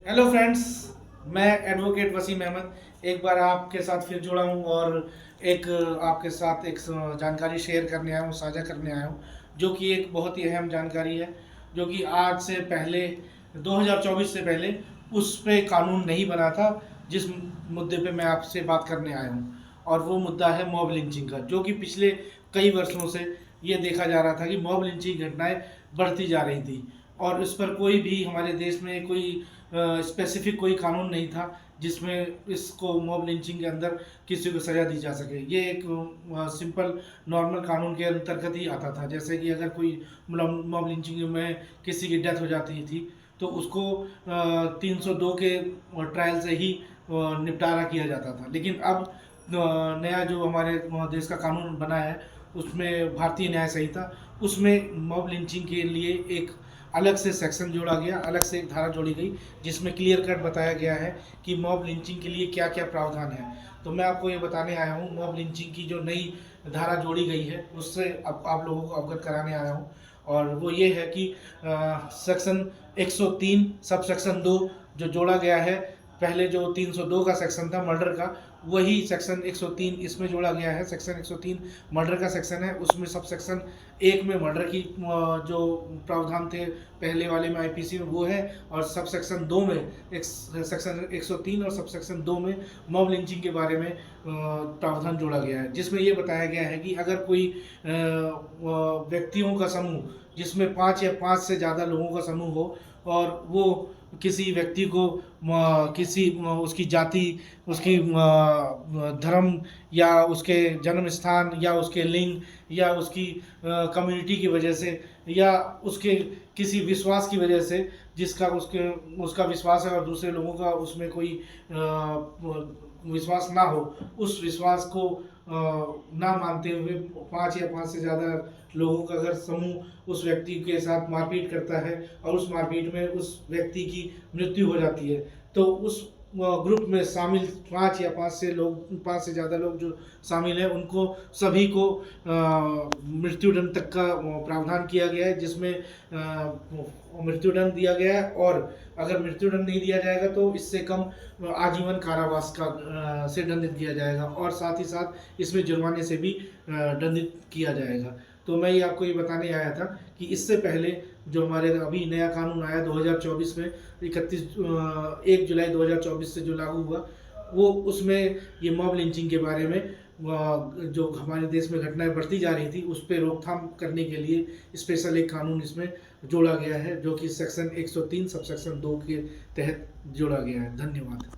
Hello friends, मैं advocate Wasim Ahmad एक बार आपके साथ फिर जुड़ा हूँ और एक आपके साथ एक जानकारी शेयर करने आया हूँ, साझा करने आया हूँ, जो कि एक बहुत ही अहम जानकारी है, जो कि आज से पहले 2024 से पहले उस पे कानून नहीं बना था, जिस मुद्दे पे मैं आपसे बात करने आया हूँ। और वो मुद्दा है मॉब लिंचिंग का, जो कि पिछले कई वर्षों से ये देखा जा रहा था कि मॉब लिंचिंग घटनाएं बढ़ती जा रही थी और इस पर कोई भी हमारे देश में कोई स्पेसिफिक कोई कानून नहीं था जिसमें इसको मॉब लिंचिंग के अंदर किसी को सज़ा दी जा सके। ये एक सिंपल नॉर्मल कानून के अंतर्गत ही आता था। जैसे कि अगर कोई मॉब लिंचिंग में किसी की डेथ हो जाती थी तो उसको 302 के ट्रायल से ही निपटारा किया जाता था। लेकिन अब नया जो हमारे देश का कानून बना है उसमें भारतीय न्याय संहिता, उसमें मॉब लिंचिंग के लिए एक अलग से सेक्शन जोड़ा गया, अलग से एक धारा जोड़ी गई, जिसमें क्लियर कट बताया गया है कि मॉब लिंचिंग के लिए क्या क्या प्रावधान है। तो मैं आपको ये बताने आया हूँ, मॉब लिंचिंग की जो नई धारा जोड़ी गई है उससे अब आप लोगों को अवगत कराने आया हूँ। और वो ये है कि सेक्शन 103 सब सेक्शन 2 जो जोड़ा गया है, पहले जो 302 का सेक्शन था मर्डर का, वही सेक्शन 103 इसमें जोड़ा गया है। सेक्शन 103 मर्डर का सेक्शन है, उसमें सब सेक्शन 1 में मर्डर की जो प्रावधान थे पहले वाले में आईपीसी में वो है, और सब सेक्शन 2 में एक सेक्शन 103 और सब सेक्शन 2 में मॉब लिंचिंग के बारे में प्रावधान जोड़ा गया है, जिसमें ये बताया गया है कि अगर कोई व्यक्तियों का समूह जिसमें 5 या 5 से ज़्यादा लोगों का समूह हो और वो किसी व्यक्ति को किसी उसकी जाति, उसकी धर्म या उसके जन्म स्थान या उसके लिंग या उसकी कम्युनिटी की वजह से या उसके किसी विश्वास की वजह से, जिसका उसके उसका विश्वास है और दूसरे लोगों का उसमें कोई विश्वास ना हो, उस विश्वास को ना मानते हुए 5 या 5 से ज़्यादा लोगों का अगर समूह उस व्यक्ति के साथ मारपीट करता है और उस मारपीट में उस व्यक्ति की मृत्यु हो जाती है, तो उस ग्रुप में शामिल 5 या 5 से लोग, 5 से ज़्यादा लोग जो शामिल हैं, उनको सभी को मृत्युदंड तक का प्रावधान किया गया है, जिसमें मृत्युदंड दिया गया है। और अगर मृत्युदंड नहीं दिया जाएगा तो इससे कम आजीवन कारावास का से दंडित किया जाएगा, और साथ ही साथ इसमें जुर्माने से भी दंडित किया जाएगा। तो मैं ये आपको ये बताने आया था कि इससे पहले जो हमारे अभी नया कानून आया 2024 में, 1 जुलाई 2024 से जो लागू हुआ, वो उसमें ये मॉब लिंचिंग के बारे में जो हमारे देश में घटनाएं बढ़ती जा रही थी उस पर रोकथाम करने के लिए स्पेशल एक कानून इसमें जोड़ा गया है, जो कि सेक्शन 103 सब सेक्शन 2 के तहत जोड़ा गया है। धन्यवाद।